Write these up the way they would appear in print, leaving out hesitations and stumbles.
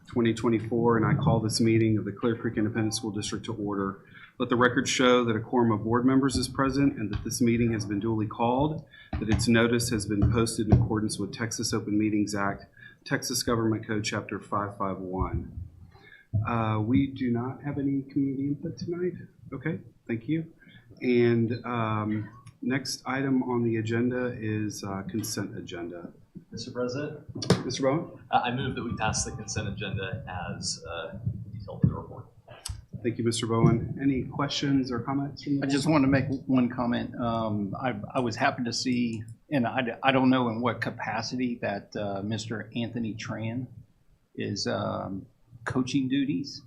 2024, and I call this meeting of the Clear Creek Independent School District to order. Let the record show that a quorum of board members is present and that this meeting has been duly called, that its notice has been posted in accordance with Texas Open Meetings Act, Texas Government Code Chapter 551. We do not have any community input tonight. Okay, thank you. And next item on the agenda is consent agenda. Mr. President, Mr. Bowen? I move that we pass the consent agenda as detailed in the report. Thank you, Mr. Bowen. Any questions or comments from the board? I just want to make one comment. I was happy to see, and I don't know in what capacity that Mr. Anthony Tran is coaching duties,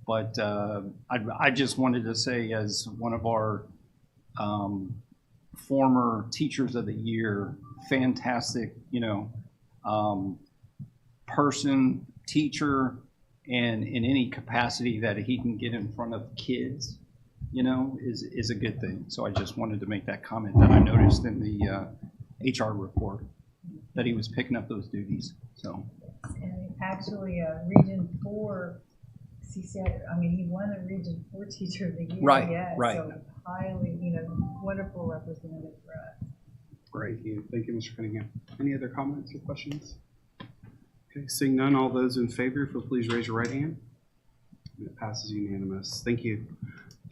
but I just wanted to say, as one of our former teachers of the year, fantastic, person, teacher, and in any capacity that he can get in front of kids, is a good thing. So I just wanted to make that comment that I noticed in the HR report that he was picking up those duties. So. And actually, Region 4, he won the Region 4 Teacher of the Year. Right, yes, right. So highly, wonderful representative for us. Great. Thank you, Mr. Cunningham. Any other comments or questions? Okay, seeing none, all those in favor, if you'll please raise your right hand. And it passes unanimous. Thank you.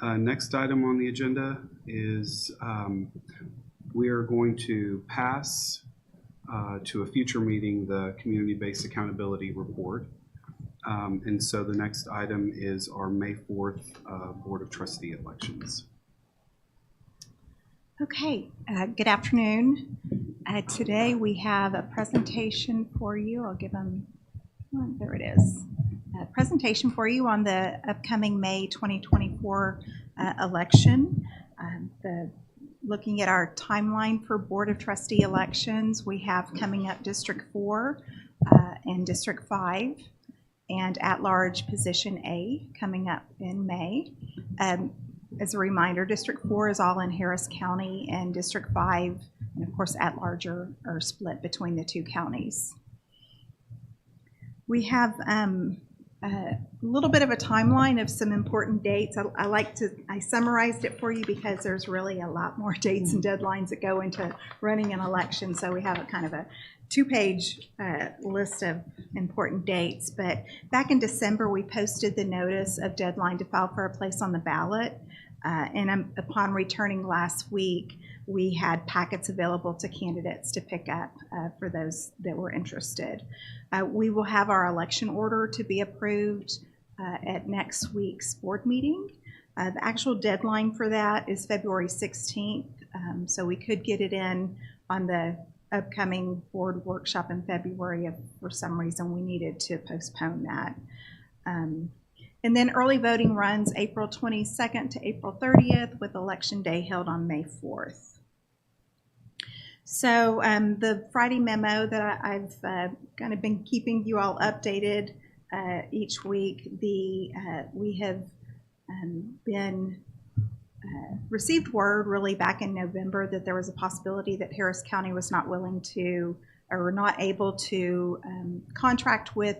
Next item on the agenda is we are going to pass to a future meeting the community-based accountability report. And so the next item is our May 4th Board of Trustee elections. Okay, good afternoon. Today we have a presentation for you. I'll give them, there it is. A presentation for you on the upcoming May 2024 election. Looking at our timeline for Board of Trustee elections, we have coming up District 4 and District 5, and at-large Position A coming up in May. As a reminder, District 4 is all in Harris County, and District 5, and of course at-large are split between the two counties. We have a little bit of a timeline of some important dates. I summarized it for you because there's really a lot more dates and deadlines that go into running an election. So we have a kind of a two-page list of important dates. But back in December, we posted the notice of deadline to file for a place on the ballot. And upon returning last week, we had packets available to candidates to pick up for those that were interested. We will have our election order to be approved at next week's board meeting. The actual deadline for that is February 16th, so we could get it in on the upcoming board workshop in February if for some reason we needed to postpone that. And then early voting runs April 22nd to April 30th, with Election Day held on May 4th. So the Friday memo that I've kind of been keeping you all updated each week, we have received word really back in November that there was a possibility that Harris County was not willing to or not able to contract with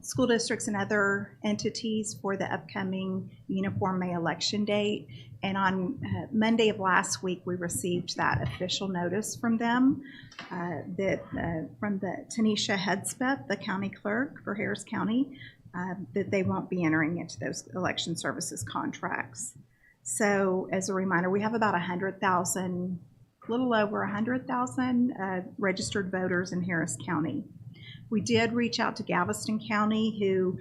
school districts and other entities for the upcoming uniform May election date. And on Monday of last week, we received that official notice from them, from the Tanisha Hudspeth, the county clerk for Harris County, that they won't be entering into those election services contracts. So as a reminder, we have about 100,000, a little over 100,000 registered voters in Harris County. We did reach out to Galveston County, who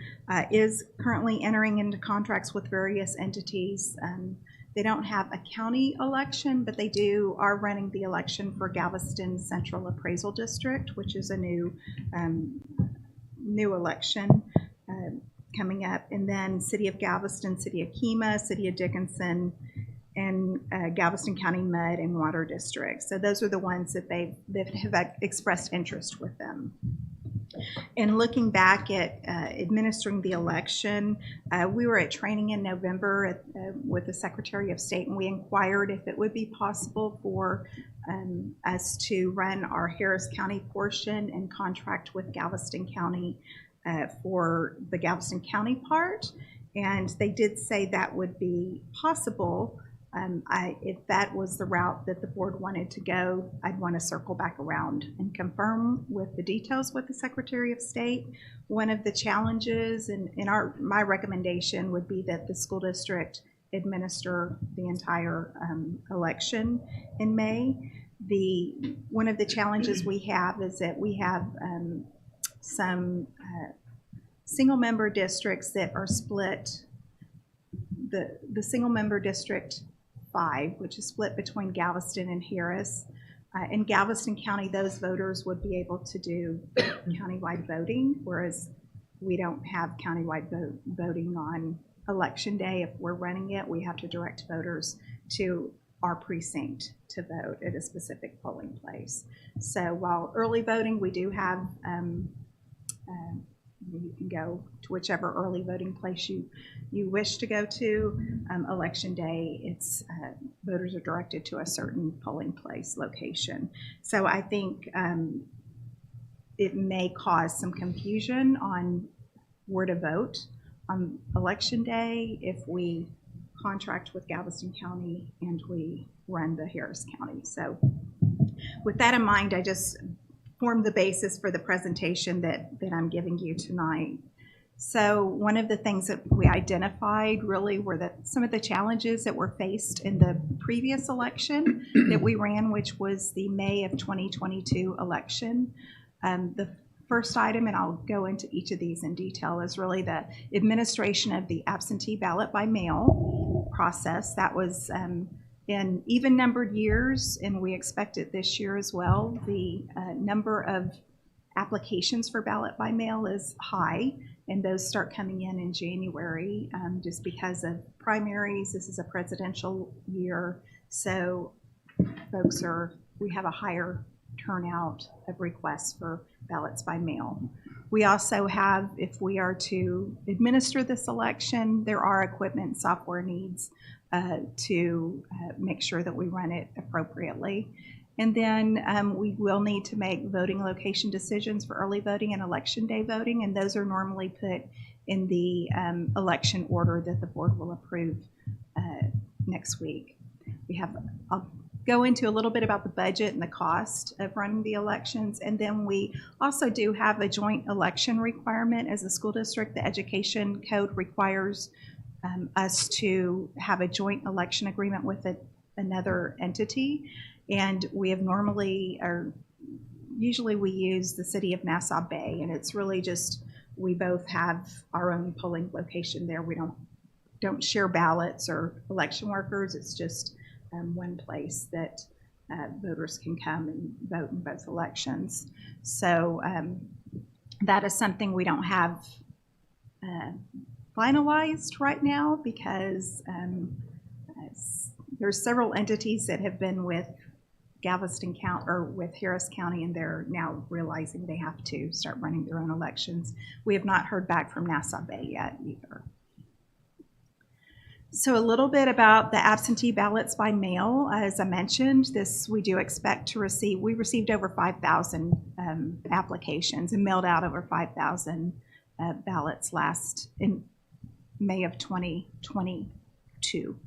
is currently entering into contracts with various entities. They don't have a county election, but they are running the election for Galveston Central Appraisal District, which is a new election coming up. And then City of Galveston, City of Kemah, City of Dickinson, and Galveston County Mud and Water District. So those are the ones that have expressed interest with them. And looking back at administering the election, we were at training in November with the Secretary of State, and we inquired if it would be possible for us to run our Harris County portion and contract with Galveston County for the Galveston County part, and they did say that would be possible. If that was the route that the board wanted to go, I'd want to circle back around and confirm with the details with the Secretary of State. One of the challenges, and my recommendation would be that the school district administer the entire election in May. One of the challenges we have is that we have some single member districts that are split. The single member district 5, which is split between Galveston and Harris. In Galveston County, those voters would be able to do countywide voting, whereas we don't have countywide voting on election day. If we're running it, we have to direct voters to our precinct to vote at a specific polling place. So while early voting, we do have, you can go to whichever early voting place you wish to go to. Election day, it's voters are directed to a certain polling place location. So I think it may cause some confusion on where to vote on election day if we contract with Galveston County and we run the Harris County. So with that in mind, I just formed the basis for the presentation that I'm giving you tonight. So one of the things that we identified really were some of the challenges that were faced in the previous election that we ran, which was the May of 2022 election. The first item, and I'll go into each of these in detail, is really the administration of the absentee ballot by mail process. That was in even numbered years, and we expect it this year as well. The number of applications for ballot by mail is high, and those start coming in January just because of primaries. This is a presidential year, so we have a higher turnout of requests for ballots by mail. We also have, if we are to administer this election, there are equipment and software needs to make sure that we run it appropriately. And then we will need to make voting location decisions for early voting and election day voting, and those are normally put in the election order that the board will approve next week. I'll go into a little bit about the budget and the cost of running the elections, and then we also do have a joint election requirement as a school district. The education code requires us to have a joint election agreement with another entity. And we have usually we use the city of Nassau Bay, and it's really just, we both have our own polling location there. We don't share ballots or election workers. It's just one place that voters can come and vote in both elections. So that is something we don't have finalized right now because there's several entities that have been with Galveston County or with Harris County, and they're now realizing they have to start running their own elections. We have not heard back from Nassau Bay yet either. So a little bit about the absentee ballots by mail. As I mentioned, we do expect to receive. We received over 5,000 applications and mailed out over 5,000 ballots in May of 2022.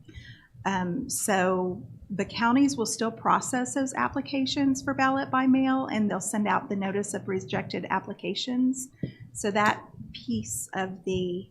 So the counties will still process those applications for ballot by mail, and they'll send out the notice of rejected applications. So that piece of the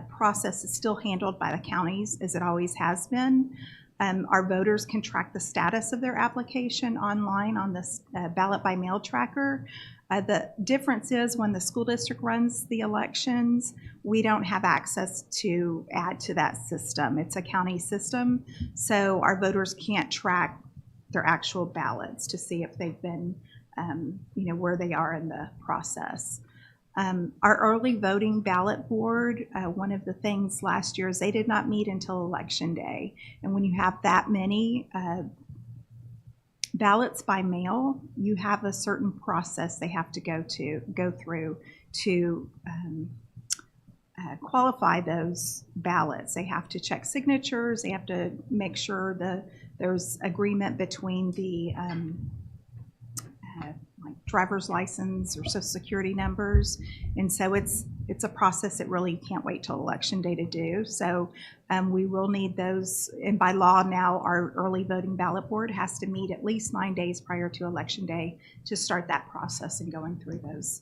process is still handled by the counties, as it always has been. Our voters can track the status of their application online on this ballot by mail tracker. The difference is when the school district runs the elections, we don't have access to add to that system. It's a county system, so our voters can't track their actual ballots to see if they've been, where they are in the process. Our early voting ballot board, one of the things last year is they did not meet until election day. And when you have that many ballots by mail, you have a certain process they have to go through to qualify those ballots. They have to check signatures. They have to make sure that there's agreement between the driver's license or social security numbers. And so it's a process that really can't wait till election day to do. So we will need those. And by law now, our early voting ballot board has to meet at least 9 days prior to election day to start that process and going through those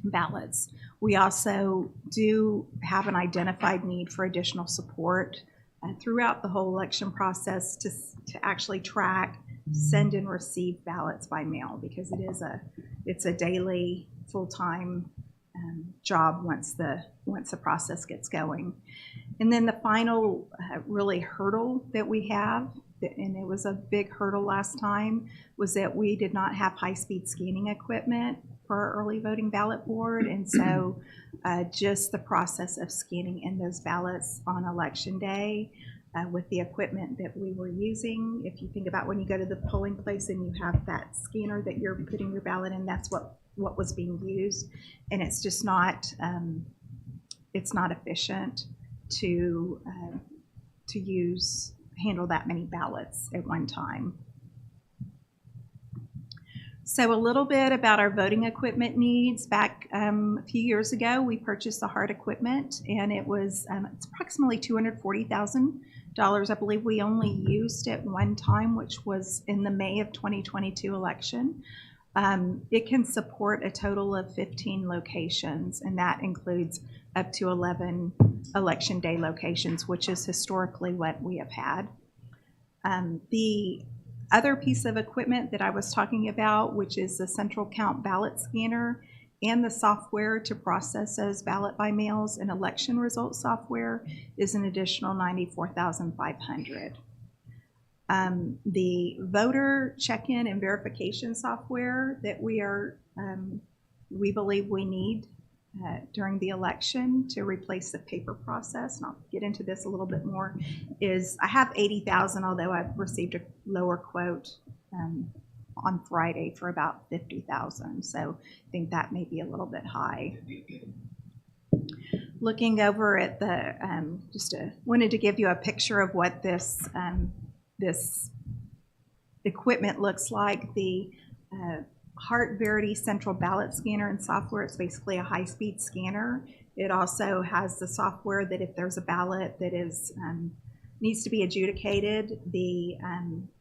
ballots. We also do have an identified need for additional support throughout the whole election process to actually track, send and receive ballots by mail, because it's a daily, full-time job once the process gets going. And then the final really hurdle that we have, and it was a big hurdle last time, was that we did not have high-speed scanning equipment for our early voting ballot board. And so just the process of scanning in those ballots on election day with the equipment that we were using. If you think about when you go to the polling place and you have that scanner that you're putting your ballot in, that's what was being used. And it's just not, it's not efficient to handle that many ballots at one time. So a little bit about our voting equipment needs. Back a few years ago, we purchased the hard equipment, and it was it's approximately $240,000. I believe we only used it one time, which was in the May of 2022 election. It can support a total of 15 locations, and that includes up to 11 election day locations, which is historically what we have had. The other piece of equipment that I was talking about, which is the central count ballot scanner and the software to process those ballot by mails and election results software, is an additional $94,500. The voter check-in and verification software that we believe we need during the election to replace the paper process, and I'll get into this a little bit more, is I have $80,000, although I've received a lower quote on Friday for about $50,000. So I think that may be a little bit high. Looking over at the, wanted to give you a picture of what this equipment looks like. The Heart Verity Central Ballot Scanner and software. It's basically a high-speed scanner. It also has the software that if there's a ballot that is needs to be adjudicated, the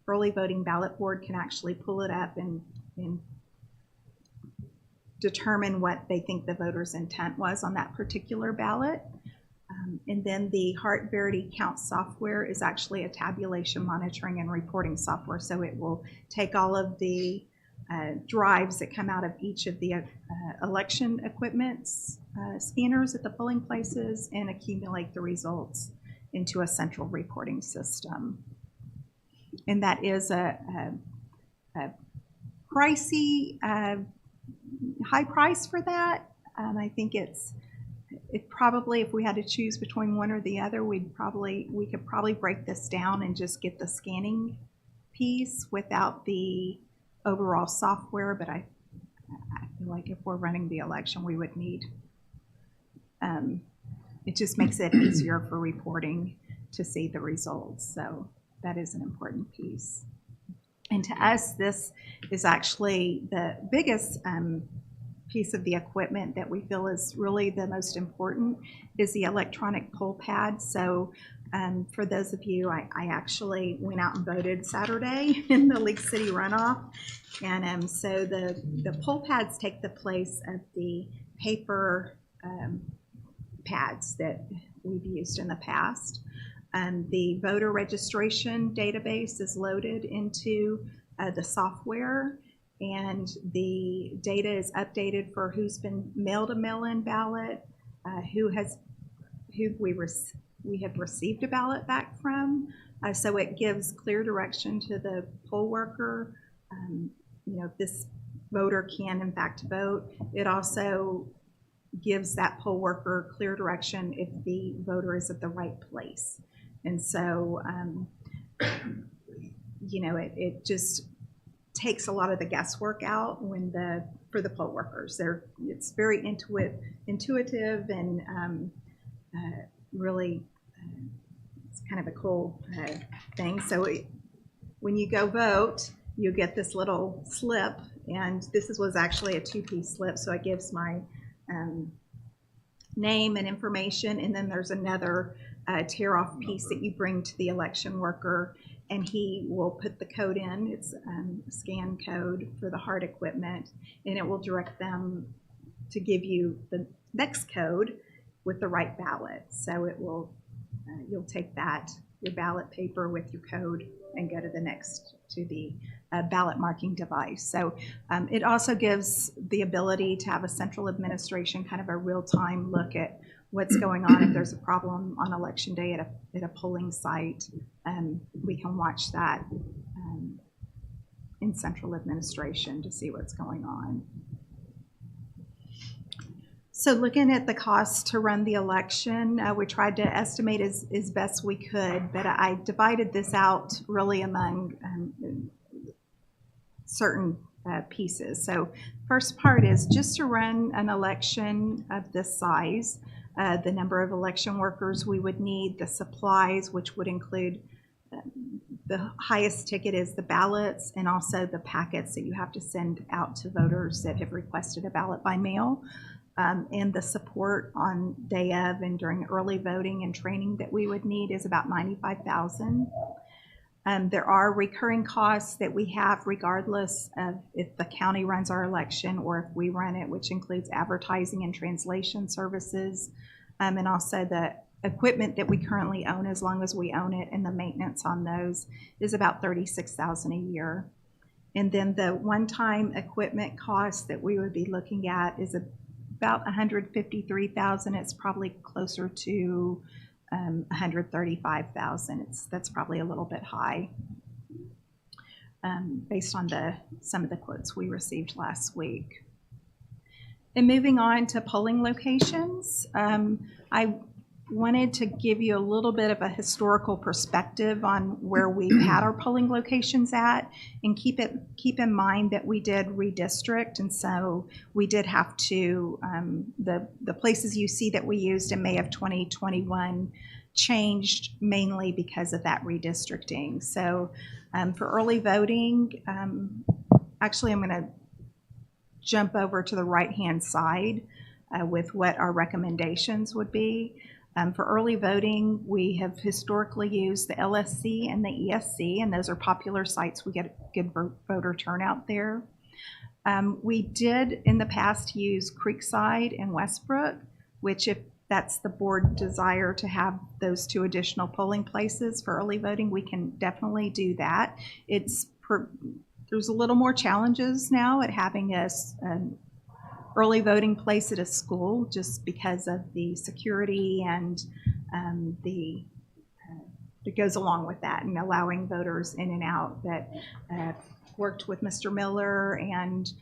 early voting ballot board can actually pull it up and determine what they think the voter's intent was on that particular ballot. And then the Heart Verity Count software is actually a tabulation, monitoring, and reporting software. So it will take all of the drives that come out of each of the election equipment's scanners at the polling places and accumulate the results into a central reporting system. And that is a pricey, high price for that. I think it probably, if we had to choose between one or the other, we could probably break this down and just get the scanning piece without the overall software, but I feel like if we're running the election, we would need, it just makes it easier for reporting to see the results. So that is an important piece. And to us, this is actually the biggest piece of the equipment that we feel is really the most important, is the electronic poll pad. So for those of you, I actually went out and voted Saturday in the League City runoff. And so the poll pads take the place of the paper pads that we've used in the past. The voter registration database is loaded into the software, and the data is updated for who's been mailed a mail-in ballot, who we have received a ballot back from. So it gives clear direction to the poll worker. If this voter can in fact vote. It also gives that poll worker clear direction if the voter is at the right place. And so, it just takes a lot of the guesswork out for the poll workers. It's very intuitive and really it's kind of a cool thing. So when you go vote, you get this little slip And this was actually a two-piece slip, so it gives my name and information, and then there's another tear-off piece that you bring to the election worker, and he will put the code in. It's a scan code for the hard equipment, and it will direct them to give you the next code with the right ballot. So it will, you'll take that, your ballot paper with your code, and go to the next, to the ballot marking device. So it also gives the ability to have a central administration, kind of a real-time look at what's going on. If there's a problem on election day at a polling site, we can watch that in central administration to see what's going on. So looking at the cost to run the election, we tried to estimate as best we could, but I divided this out really among certain pieces. So first part is just to run an election of this size, the number of election workers we would need, the supplies, which would include the highest ticket is the ballots and also the packets that you have to send out to voters that have requested a ballot by mail. And the support on day of and during early voting and training that we would need is about $95,000. There are recurring costs that we have regardless of if the county runs our election or if we run it, which includes advertising and translation services, and also the equipment that we currently own, as long as we own it, and the maintenance on those is about $36,000 a year. And then the one-time equipment cost that we would be looking at is about $153,000. It's probably closer to $135,000. That's probably a little bit high based on some of the quotes we received last week. And moving on to polling locations, I wanted to give you a little bit of a historical perspective on where we've had our polling locations at, and keep in mind that we did redistrict, and so we did have to the places you see that we used in May of 2021 changed mainly because of that redistricting. So for early voting, actually I'm going to jump over to the right-hand side with what our recommendations would be. For early voting, we have historically used the LSC and the ESC, and those are popular sites. We get good voter turnout there. We did in the past use Creekside and Westbrook, which, if that's the board desire to have those two additional polling places for early voting, we can definitely do that. There's a little more challenges now at having an early voting place at a school, just because of the security and that goes along with that, and allowing voters in and out. That worked with Mr. Miller, and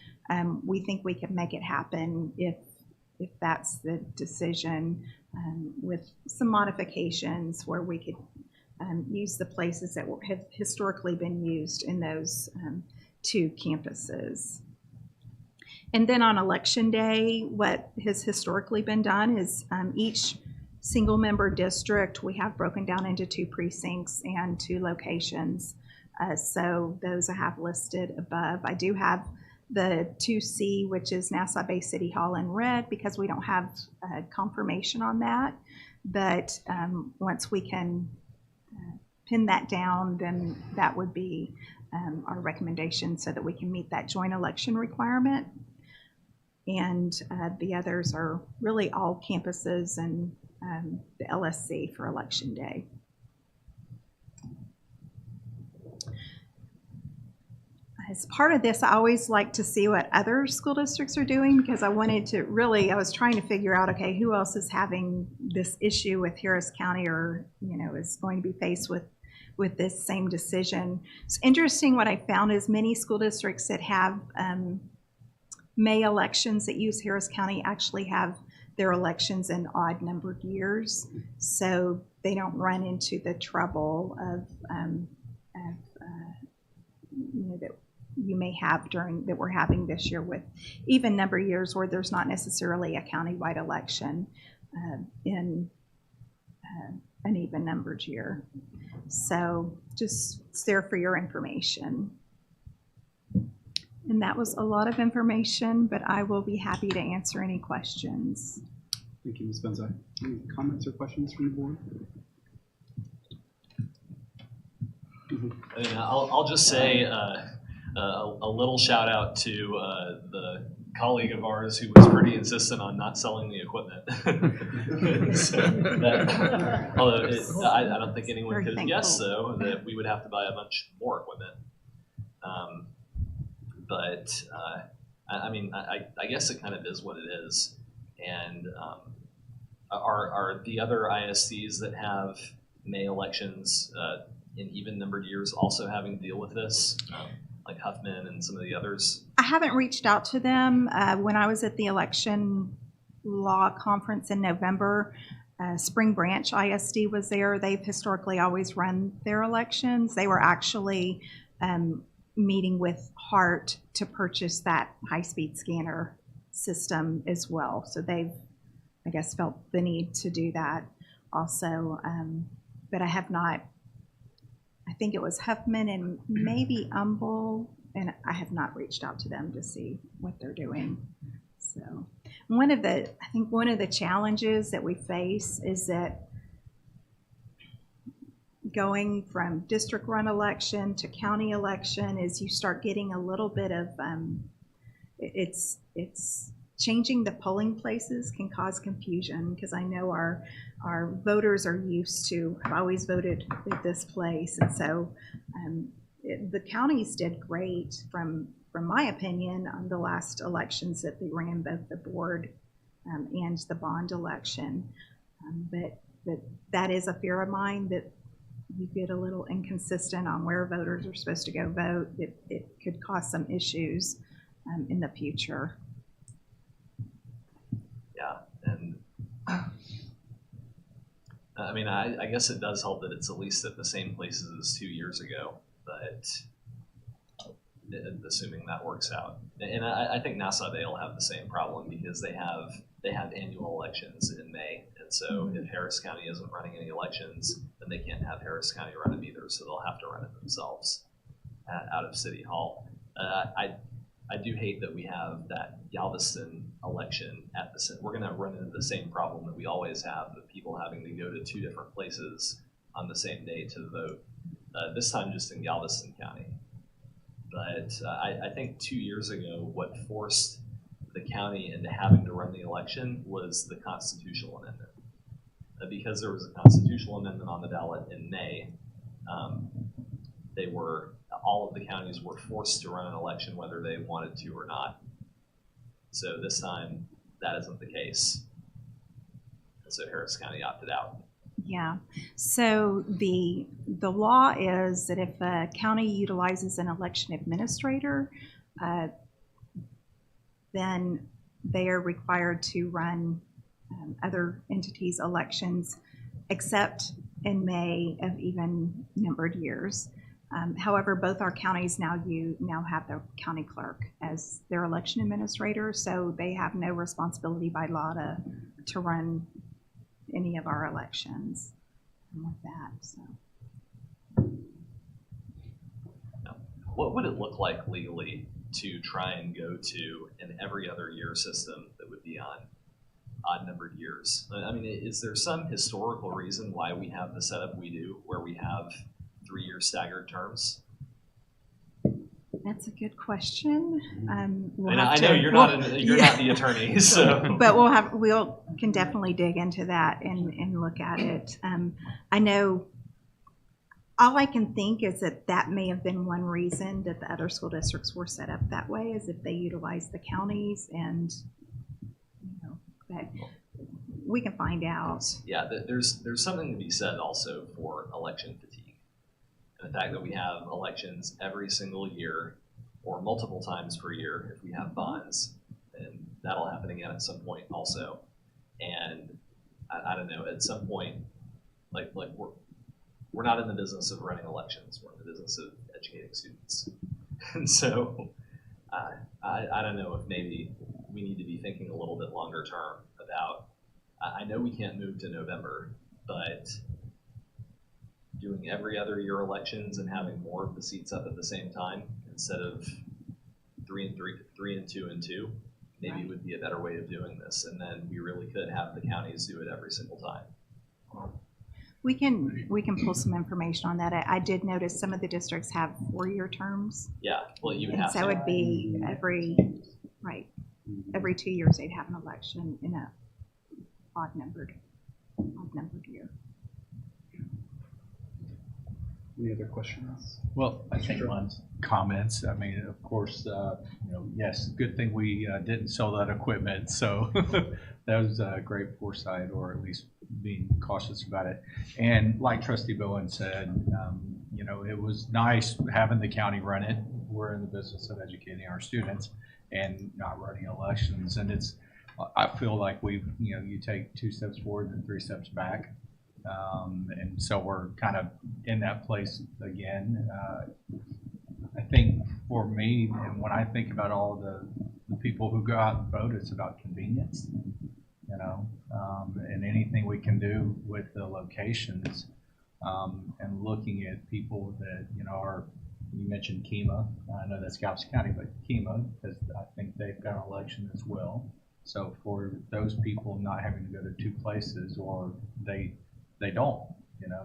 we think we can make it happen if that's the decision, with some modifications where we could use the places that have historically been used in those two campuses. And then on election day, what has historically been done is each single member district we have broken down into 2 precincts and 2 locations. So those I have listed above. I do have the 2C, which is Nassau Bay City Hall, in red because we don't have confirmation on that. But once we can pin that down, then that would be our recommendation so that we can meet that joint election requirement. And the others are really all campuses and the LSC for election day. As part of this, I always like to see what other school districts are doing, because I wanted to I was trying to figure out, okay, who else is having this issue with Harris County, or, is going to be faced with this same decision. It's interesting, what I found is many school districts that have May elections that use Harris County actually have their elections in odd numbered years, so they don't run into the trouble of that you may have that we're having this year with even number years where there's not necessarily a countywide election in an even numbered year. So just it's there for your information. And that was a lot of information, but I will be happy to answer any questions. Thank you, Ms. Benza. Any comments or questions from the board? I mean, I'll just say a little shout out to the colleague of ours who was pretty insistent on not selling the equipment. So although I don't think anyone Very could have thankful. guessed, though, that we would have to buy a bunch more equipment. But I mean, I guess it kind of is what it is. And are the other ISDs that have May elections in even numbered years also having to deal with this, like Huffman and some of the others? I haven't reached out to them. When I was at the election law conference in November, Spring Branch ISD was there. They've historically always run their elections. They were actually meeting with Hart to purchase that high-speed scanner system as well. So they've, I guess, felt the need to do that also. But I have not, I think it was Huffman and maybe Humble, and I have not reached out to them to see what they're doing. So I think one of the challenges that we face is that going from district run election to county election is you start getting a little bit of, it's changing the polling places can cause confusion, because I know our voters are used to, have always voted at this place. And so the counties did great from my opinion on the last elections that they ran, both the board and the bond election. But that is a fear of mine, that you get a little inconsistent on where voters are supposed to go vote. It could cause some issues in the future. Yeah, and I mean, I guess it does help that it's at least at the same places as 2 years ago, but assuming that works out. And I think Nassau-Dale have the same problem, because they have annual elections in May. And so if Harris County isn't running any elections, then they can't have Harris County run them either. So they'll have to run it themselves out of City Hall. I do hate that we have that Galveston election at the, we're going to run into the same problem that we always have, of people having to go to 2 different places on the same day to vote, this time just in Galveston County. But I think 2 years ago, what forced the county into having to run the election was the constitutional amendment. Because there was a constitutional amendment on the ballot in May, all of the counties were forced to run an election whether they wanted to or not. So this time, that isn't the case. And so Harris County opted out. Yeah. So the law is that if a county utilizes an election administrator, then they are required to run other entities' elections, except in May of even numbered years. However, both our counties now have their county clerk as their election administrator, so they have no responsibility by law to run any of our elections with that. So, what would it look like legally to try and go to an every other year system that would be on odd numbered years? I mean, is there some historical reason why we have the setup we do, where we have 3-year staggered terms? that's a good question. I know you're not the attorney, so. But we can definitely dig into that and look at it. I know all I can think is that may have been one reason that the other school districts were set up that way, is if they utilize the counties, and but we can find out. Yeah, there's something to be said also for election fatigue. And the fact that we have elections every single year or multiple times per year if we have bonds, and that'll happen again at some point also. And I don't know, at some point, like we're not in the business of running elections. We're in the business of educating students. And so I don't know if maybe we need to be thinking a little bit longer term about, I know we can't move to November, but doing every other year elections and having more of the seats up at the same time instead of three and two and two, maybe Right. would be a better way of doing this. And then we really could have the counties do it every single time. We can pull some information on that. I did notice some of the districts have 4-year terms. Yeah, well, you would And have so to. it'd be every 2 years they'd have an election in a odd numbered year. Any other questions? Well, I think on comments, I mean, of course, yes, good thing we didn't sell that equipment. So that was great foresight, or at least being cautious about it. And like Trustee Bowen said, it was nice having the county run it. We're in the business of educating our students and not running elections. And I feel like you take 2 steps forward and 3 steps back. And so we're kind of in that place again. I think for me, and when I think about all the people who go out and vote, it's about convenience, and anything we can do with the locations, and looking at people that, you mentioned Kemah. I know that's Galveston County, but Kemah, because I think they've got an election as well. So for those people not having to go to 2 places, or they don't,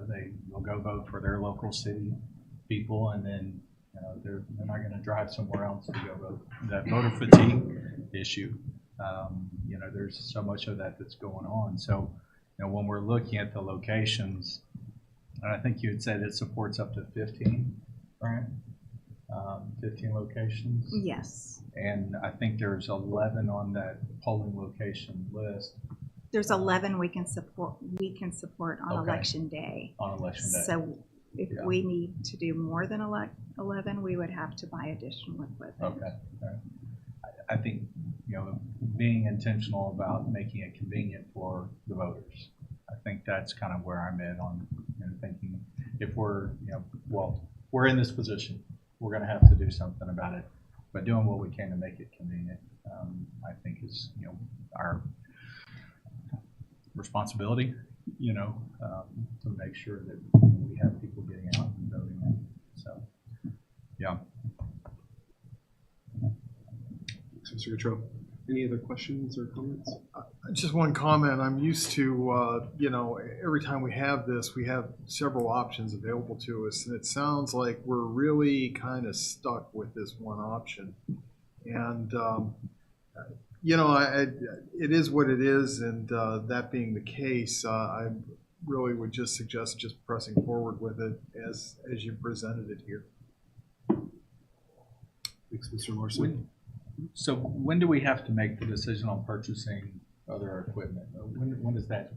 they will go vote for their local city people, and then they're not going to drive somewhere else to go vote. That voter fatigue issue, there's so much of that that's going on. So when we're looking at the locations, and I think you would say that supports up to 15, right? 15 locations. Yes. And I think there's 11 on that polling location list. There's 11 we can support on Okay. election day. On election day. So if Yeah. we need to do more than 11, we would have to buy additional equipment. Okay. All right. I think, being intentional about making it convenient for the voters. I think that's kind of where I'm at on thinking, if we're, we're in this position, we're going to have to do something about it, but doing what we can to make it convenient, I think is, our responsibility, to make sure that we have people getting out and voting. So, yeah. Thanks, Mr. Gautreaux. Any other questions or comments? Just one comment. I'm used to, every time we have this, we have several options available to us, and it sounds like we're really kind of stuck with this one option. And, it is what it is, and that being the case, I really would just suggest just pressing forward with it as you presented it here. Thanks, Mr. Morrison. So when do we have to make the decision on purchasing other equipment? When is that?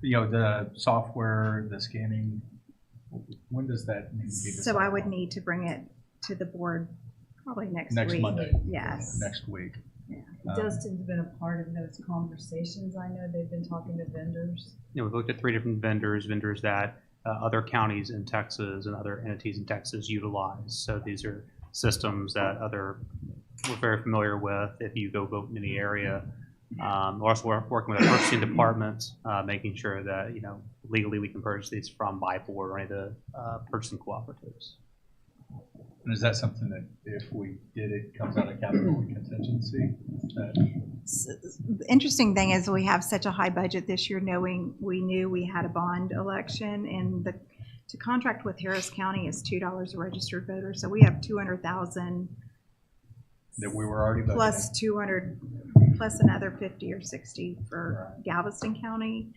The software, the scanning, when does that need to be decided? So I would need to bring it to the board probably next week. Monday. Yes. Next week. Dustin's been a part of those conversations. I know they've been talking to vendors. We've looked at 3 different vendors that other counties in Texas and other entities in Texas utilize. So these are systems that we're very familiar with. If you go vote in the area, we're also working with our purchasing department, making sure that legally we can purchase these from Buy For or any of the purchasing cooperatives. And is that something that if we did it comes out of capital and contingency? The interesting thing is we have such a high budget this year, knowing we knew we had a bond election, and to contract with Harris County is $2 a registered voter. So we have 200,000 That we were already budgeting? plus 200 plus another 50 or 60 for Galveston County.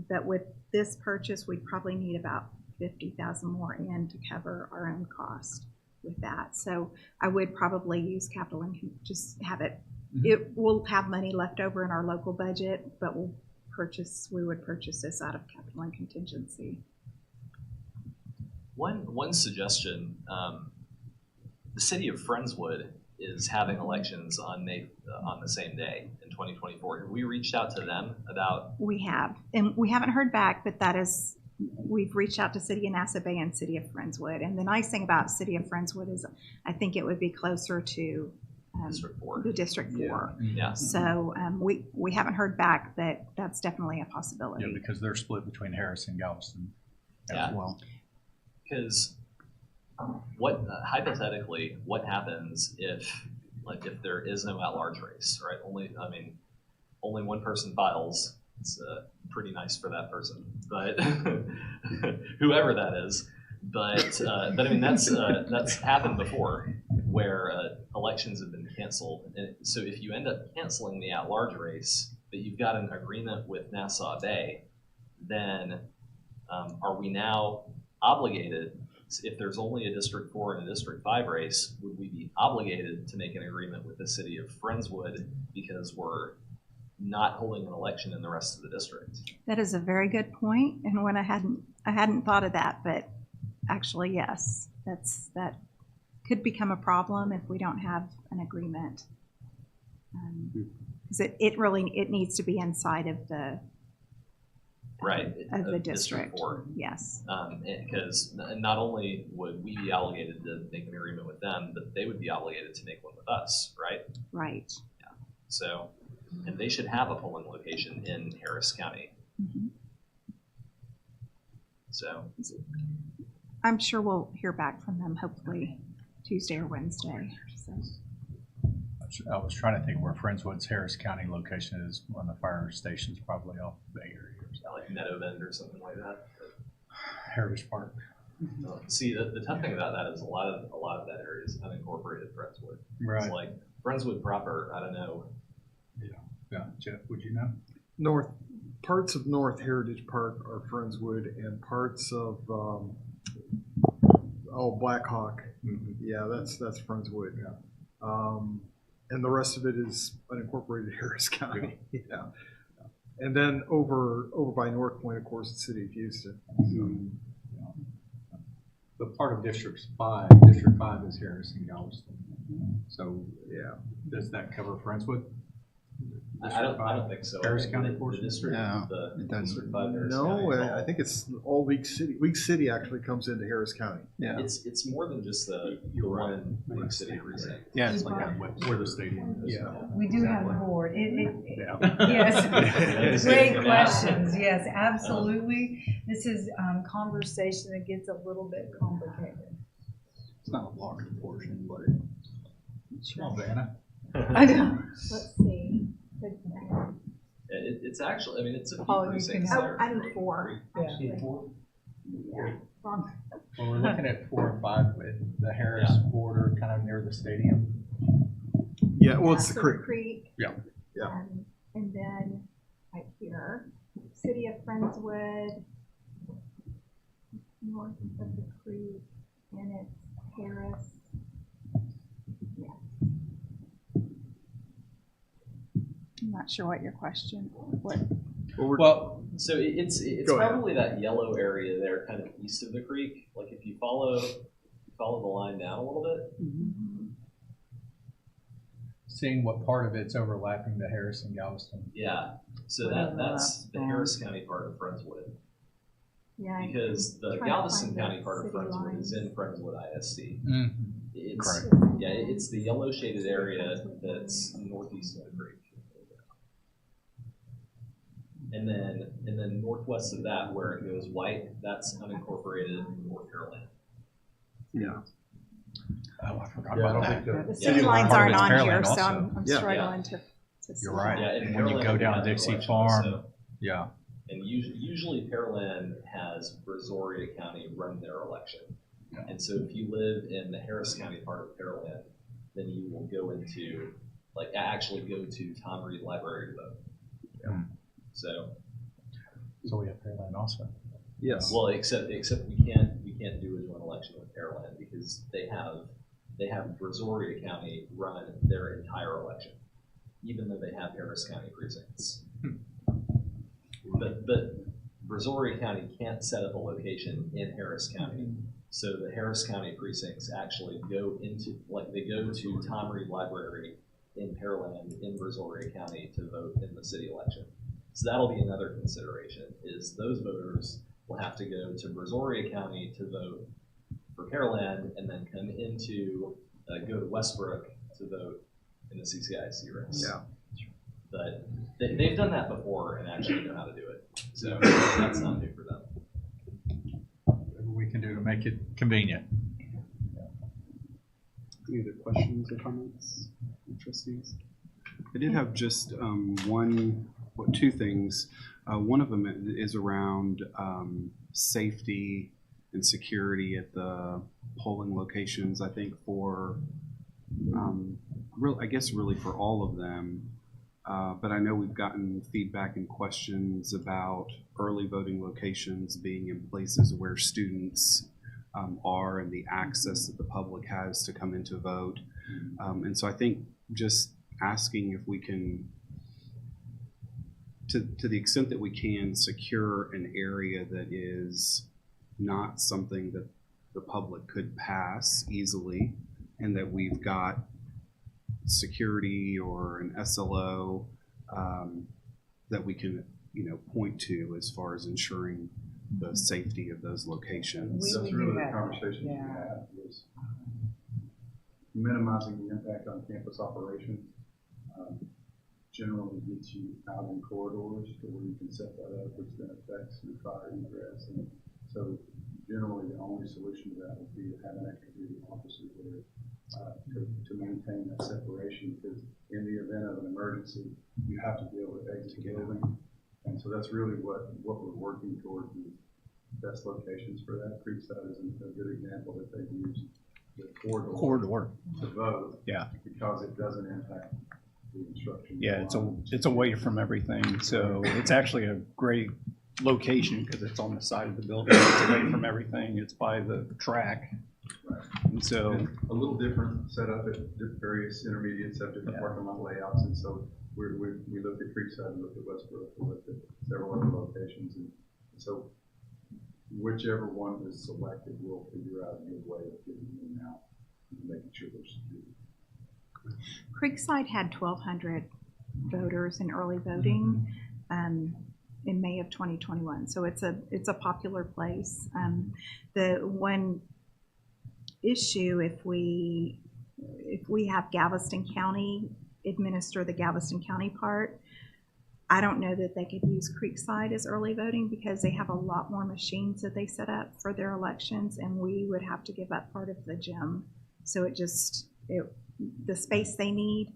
But with this purchase, we'd probably need about 50,000 more in to cover our own cost with that. So I would probably use capital and just have it. It will have money left over in our local budget, but we would purchase this out of capital and contingency. One suggestion, the city of Friendswood is having elections on the same day in 2024. We reached out to them about. We have, and we haven't heard back, but we've reached out to City of Nassau Bay and City of Friendswood. And the nice thing about City of Friendswood is I think it would be closer to District 4. the District 4. Yeah. So we haven't heard back, but that's definitely a possibility. Yeah, because they're split between Harris and Galveston as Yeah. well. Because what hypothetically, what happens if there is no at-large race, right? Only one person files. It's pretty nice for that person, but whoever that is. But I mean, that's happened before, where elections have been canceled. And so if you end up canceling the at-large race, but you've got an agreement with Nassau Bay, then are we now obligated? If there's only a District 4 and a District 5 race, would we be obligated to make an agreement with the city of Friendswood because we're not holding an election in the rest of the district? That is a very good point, and when I hadn't thought of that, but actually, yes, that could become a problem if we don't have an agreement. Because it needs to be inside of the Right. of the district. 4. Yes. Because not only would we be obligated to make an agreement with them, but they would be obligated to make one with us, right? Right. Yeah. So, and they should have a polling location in Harris County. Mm-hmm. So, I'm sure we'll hear back from them hopefully Tuesday or Wednesday. So. I was trying to think where Friendswood's Harris County location is. One of the fire stations, probably off the Bay Area. like Meadowbend or something like that. Heritage Park. See, the tough thing about that is a lot of that area is unincorporated Friendswood. Right. It's like Friendswood proper, I don't know. Yeah. Jeff, would you know? Parts of North Heritage Park are Friendswood, and parts of Blackhawk. Mm-hmm. Yeah, that's Friendswood. Yeah. And the rest of it is unincorporated Harris County. Yeah. And then over by North Point, of course, the city of Houston. The part of District 5 is Harris and Galveston. So Yeah. does that cover Friendswood? I don't think so. Harris I think County the portion? district, No, the it doesn't. District 5 Harris County No, is all- I think it's all League City. League City actually comes into Harris County. Yeah. It's more than just the one League City precinct. Yeah, it's like Where the stadium is. Yeah. We do have a board. Yeah. Yes, great questions. Yes, absolutely. This is conversation that gets a little bit complicated. It's not a large portion, but Small Vanna. I know. Let's see. It's actually, I mean, it's a few Oh, you precincts can- there. I'm 4. Yeah. Actually. Yeah. Wrong. Well, we're looking at 4 and 5 with the Harris border kind of near the stadium. Yeah, well, it's the So creek. Yeah. Yeah. And then right here, City of Friendswood, north of the creek, and it's Harris. Yeah. I'm not sure what your question, what, Well, So it's Go ahead. probably that yellow area there, kind of east of the creek. Like if you follow the line down a little bit. seeing what part of it's overlapping the Harris and Galveston. Yeah. So that's the Harris County part of Friendswood. yeah. Because the Trying to Galveston find the County part of city Friendswood is lines. in Friendswood ISD. Mm-hmm. It's, Correct. Yeah, it's the yellow shaded area that's northeast of the creek. And then northwest of that, where it goes white, that's unincorporated North Carolina. Yeah. Oh, I forgot Yeah, I about don't that. think The Yeah. city lines Part of aren't it's on here, Pearland so also. I'm Yeah. struggling to see. You're right. Yeah, and And when you Pearland go would down have an Dixie election Farm, also. yeah. And usually Pearland has Brazoria County run their election. Yeah. And so if you live in the Harris County part of Pearland, then you will go into, actually go to Tom Reed Library to vote. Yeah. So, So we have Pearland also. Yes. well, except we can't do a joint election with Pearland because they have Brazoria County run their entire election, even though they have Harris County precincts. But Brazoria County can't set up a location in Harris County. So the Harris County precincts actually go to Tom Reed Library in Pearland in Brazoria County to vote in the city election. So that'll be another consideration, is those voters will have to go to Brazoria County to vote for Pearland and then come go to Westbrook to vote in the CCIC race. Yeah. But they've done that before and actually know how to do it. So that's not new for them. Whatever we can do to make it convenient. Any other questions or comments, trustees? I did have just two things. One of them is around safety and security at the polling locations. I think for, really for all of them. But I know we've gotten feedback and questions about early voting locations being in places where students are and the access that the public has to come in to vote. And so I think just asking if we can, to the extent that we can, secure an area that is not something that the public could pass easily, and that we've got security or an SLO that we can, point to as far as ensuring the safety of those locations. That's really the conversation we had, was minimizing the impact on campus operations. Generally gets you out in corridors to where you can set that up, which then affects your fire egress. And so generally the only solution to that would be to have an extra duty officer there to maintain that separation, because in the event of an emergency, you have to be able to exit the building. And so that's really what we're working towards. The best locations for that. Creekside is a good example that they've used the corridor to vote. Yeah. Because it doesn't impact the instruction. Yeah, it's away from everything, so it's actually a great location because it's on the side of the building. It's away from everything. It's by the track. Right. And so And a little different setup at various intermediates have different parking lot layouts, and so we looked at Creekside and looked at Westbrook and looked at several other locations, and so whichever one is selected, we'll figure out a good way of getting in and out and making sure they're secure. Creekside had 1,200 voters in early voting in May of 2021. So it's a popular place. The one issue, if we have Galveston County administer the Galveston County part, I don't know that they could use Creekside as early voting because they have a lot more machines that they set up for their elections, and we would have to give up part of the gym. So the space they need,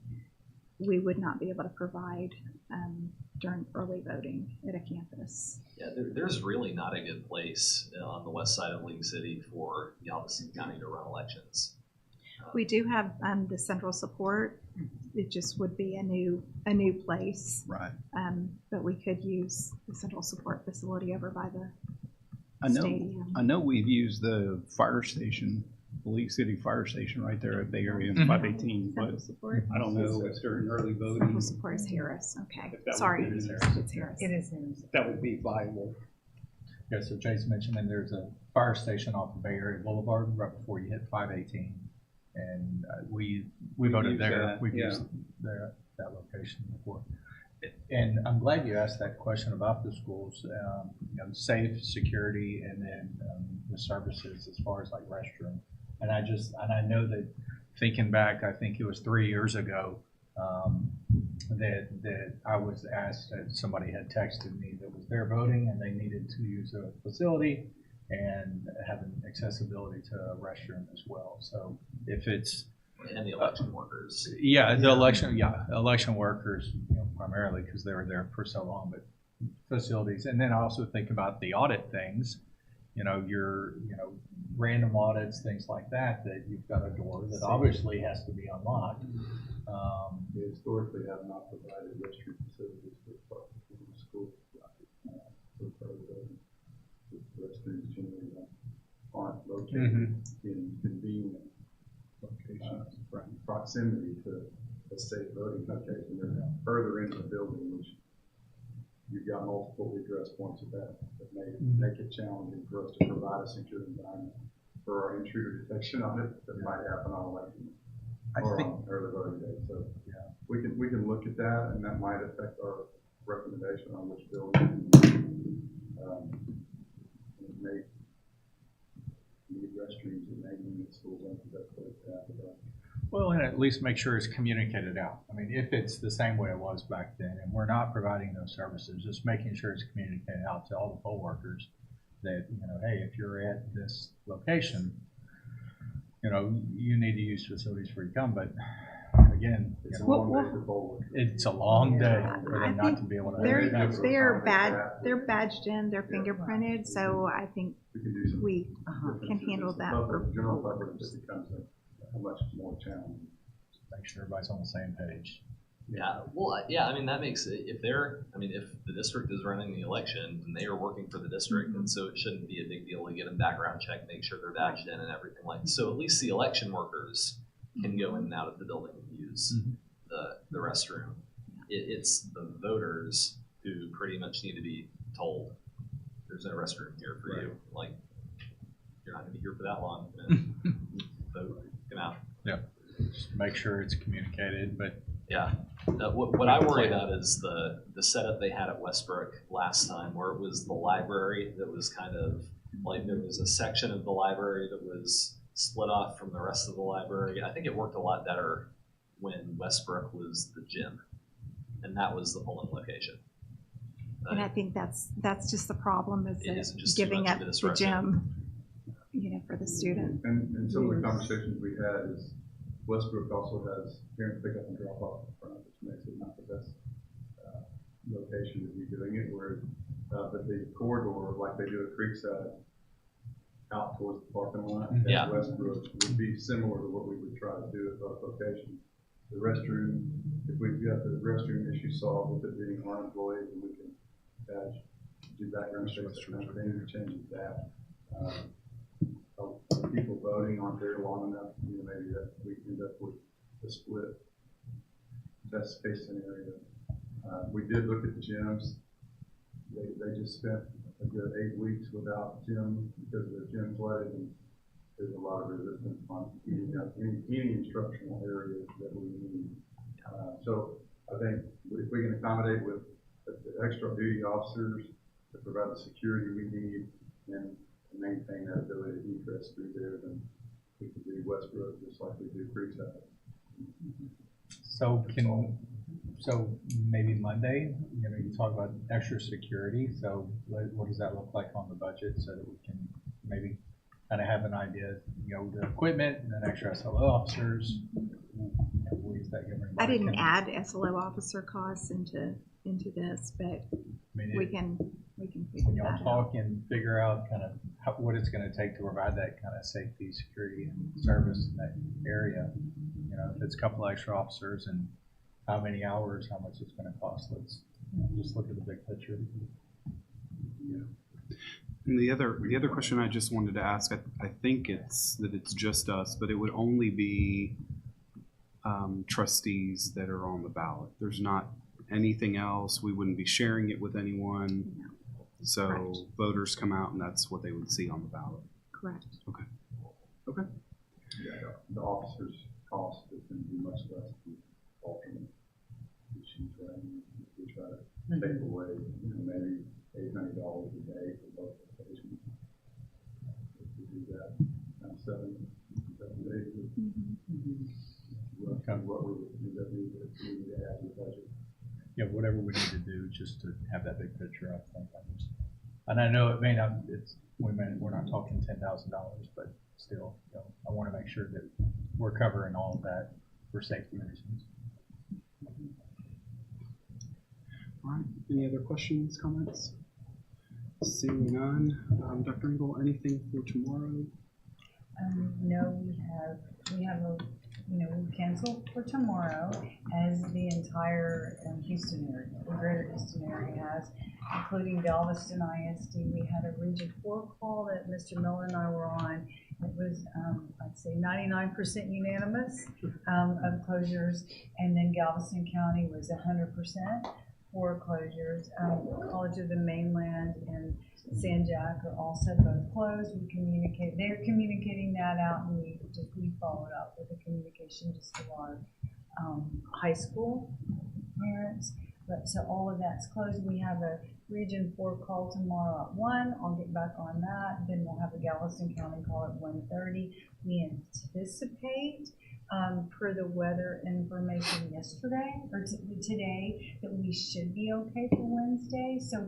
we would not be able to provide during early voting at a campus. Yeah, there's really not a good place on the west side of League City for Galveston County to run elections. We do have the central support. It just would be a new place. right. But we could use the central support facility over by the I stadium. know we've used the fire station, the League City Fire Station right there at Bay Area in 518, Central but support. I don't know if during early voting Central support is Harris. Okay, If that would sorry, be it's Harris. Harris. It is in. that would be viable. Yeah, so Jason mentioned, and there's a fire station off of Bay Area Boulevard right before you hit 518. And we voted used there. that, We've yeah. used that location before. And I'm glad you asked that question about the schools, safe, security, and then the services as far as like restroom. And I know that thinking back, I think it was 3 years ago, that I was asked that somebody had texted me that was there voting and they needed to use a facility and having accessibility to a restroom as well. So if it's And the election workers. election workers, primarily because they were there for so long, but facilities, and then also think about the audit things, your random audits, things like that you've got a door that obviously has to be unlocked. We historically have not provided restroom facilities for schools. Restrooms generally aren't located in convenient locations, proximity to a safe voting location. They're further into the building, which you've got multiple egress points of that make it challenging for us to provide a secure environment for our intruder detection audit that might happen on election or on early voting day. So yeah, we can look at that, and that might affect our recommendation on which building may need restrooms and maybe need schools on that place to have it. Well, and at least make sure it's communicated out. I mean, if it's the same way it was back then, and we're not providing those services, just making sure it's communicated out to all the poll workers that, hey, if you're at this location, you know, you need to use facilities before you come, but again, It's a you know, long day for bowling. it's a long day Yeah. for I them not think to be able to. they're badged in, they're fingerprinted, so I think We can do some. we differences. can handle It's the that. public- General public, it becomes a much more challenging. Make sure everybody's on the same page. Yeah, well, yeah, I mean, that makes it, if the district is running the election and they are working for the district, and so it shouldn't be a big deal to get them background check, make sure they're badged in and everything like, so at least the election workers can go in and out of the building and use the restroom. It's the voters who pretty much need to be told, there's no restroom here for you, like, you're not gonna be here for that long, vote, come out. Yeah, just make sure it's communicated, but Yeah, what I worry about is the setup they had at Westbrook last time, where it was the library that was kind of like, there was a section of the library that was split off from the rest of the library. I think it worked a lot better when Westbrook was the gym, and that was the polling location. And I think that's just the problem, is It is that just too giving much up of this the restroom. gym, you know, for the student. And some of the conversations we had is Westbrook also has parent pickup and drop off in front, which makes it not the best location to be doing it, where, but the corridor, like they do at Creekside, out towards the parking lot Yeah. at Westbrook, would be similar to what we would try to do at both locations. The restroom, if we've got the restroom issue solved with it being our employees, and we can do background checks, that kind of thing, we change that. People voting aren't there long enough, you know, maybe that we end up with a split. Best case scenario. We did look at the gyms. They just spent a good 8 weeks without gym because the gym flooded, and there's a lot of resistance on eating up any instructional areas that we need. So I think if we can accommodate with the extra duty officers to provide the security we need and maintain that ability to egress through there, then we can do Westbrook just like we do Creekside. So maybe Monday, you know, you talk about extra security, so what does that look like on the budget, so that we can maybe kind of have an idea, you know, the equipment and then extra SLO officers, you know, what is that giving? I didn't add SLO officer costs into this, but I mean, we can figure when y'all that out. talk and figure out kind of what it's going to take to provide that kind of safety, security, and service in that area. You know, if it's a couple extra officers and how many hours, how much it's going to cost. Let's just look at the big picture. And the other question I just wanted to ask, I think it's just us, but it would only be trustees that are on the ballot. There's not anything else. We wouldn't be sharing it with anyone. So Correct. voters come out and that's what they would see on the ballot. Correct. Okay. Yeah, the officers' cost is going to be much less than alternate issues, right? We try to take away, you know, maybe $800 a day for both locations. If we do that, 7 days, what we would end up needing to add to the budget. Yeah, whatever we need to do just to have that big picture, I think. And I know it may not, we're not talking $10,000, but still, you know, I want to make sure that we're covering all of that for safety reasons. All right. Any other questions, comments? Seeing none. Dr. Engel, anything for tomorrow? No, we canceled for tomorrow, as the entire Houston area, the greater Houston area has, including Galveston ISD. We had a Region 4 call that Mr. Miller and I were on. It was, I'd say 99% unanimous of closures, and then Galveston County was 100% for closures. College of the Mainland and San Jack are also both closed. They're communicating that out, and we followed up with the communication just to our high school parents. But so all of that's closed. We have a Region 4 call tomorrow at 1. I'll get back on that. Then we'll have a Galveston County call at 1:30. We anticipate, per the weather information yesterday or today, that we should be okay for Wednesday. So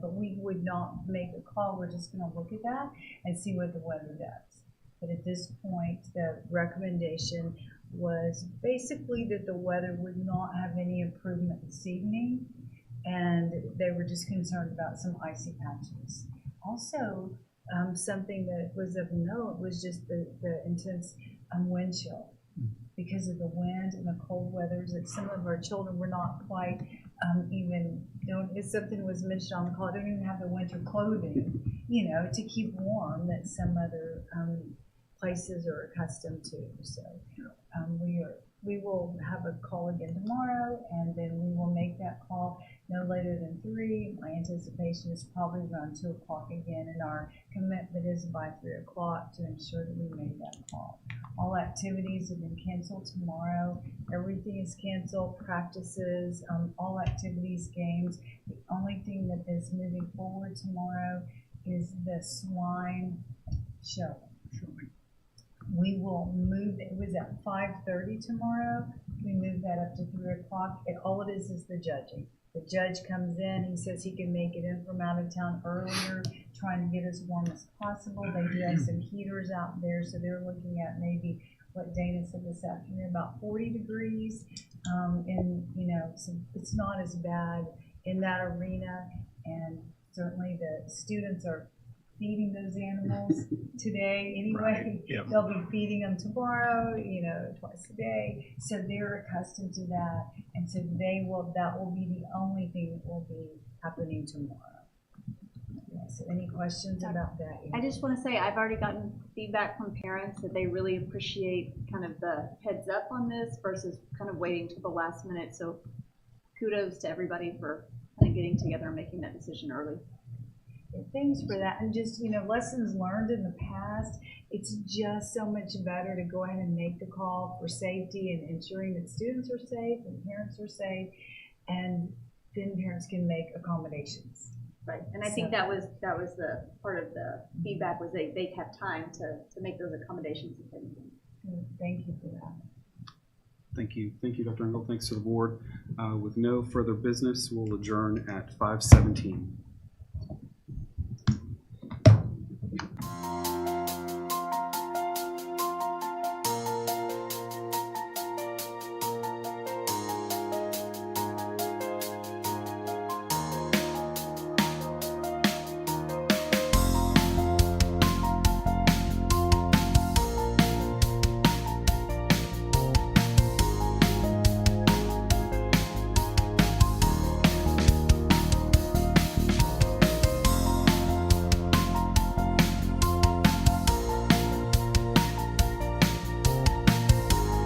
but we would not make a call. We're just going to look at that and see what the weather does. But at this point, the recommendation was basically that the weather would not have any improvement this evening, and they were just concerned about some icy patches. Also, something that was of note was just the intense wind chill. Because of the wind and the cold weathers, that some of our children were not quite even, if something was mentioned on the call, don't even have the winter clothing, to keep warm that some other places are accustomed to. So we will have a call again tomorrow, and then we will make that call no later than 3. My anticipation is probably around 2 o'clock again, and our commitment is by 3 o'clock to ensure that we make that call. All activities have been canceled tomorrow. Everything is canceled, practices, all activities, games. The only thing that is moving forward tomorrow is the swine show. We will move, it was at 5:30 tomorrow. We move that up to 3 o'clock. And all it is the judging. The judge comes in, he says he can make it in from out of town earlier, trying to get as warm as possible. They do have some heaters out there, so they're looking at maybe what Dana said this afternoon, about 40 degrees. So it's not as bad in that arena. And certainly the students are feeding those animals today anyway. Right. Yep. They'll be feeding them tomorrow, twice a day. So they're accustomed to that. And so that will be the only thing that will be happening tomorrow. Yeah, so any questions about that? I just want to say I've already gotten feedback from parents that they really appreciate kind of the heads up on this versus kind of waiting till the last minute. So kudos to everybody for kind of getting together and making that decision early. Thanks for that. And just, lessons learned in the past, it's just so much better to go ahead and make the call for safety and ensuring that students are safe and parents are safe, and then parents can make accommodations. Right. And I think that was the part of the feedback was they have time to make those accommodations if anything. Thank you for that. Thank you. Thank you, Dr. Engel. Thanks to the board. With no further business, we'll adjourn at 5:17.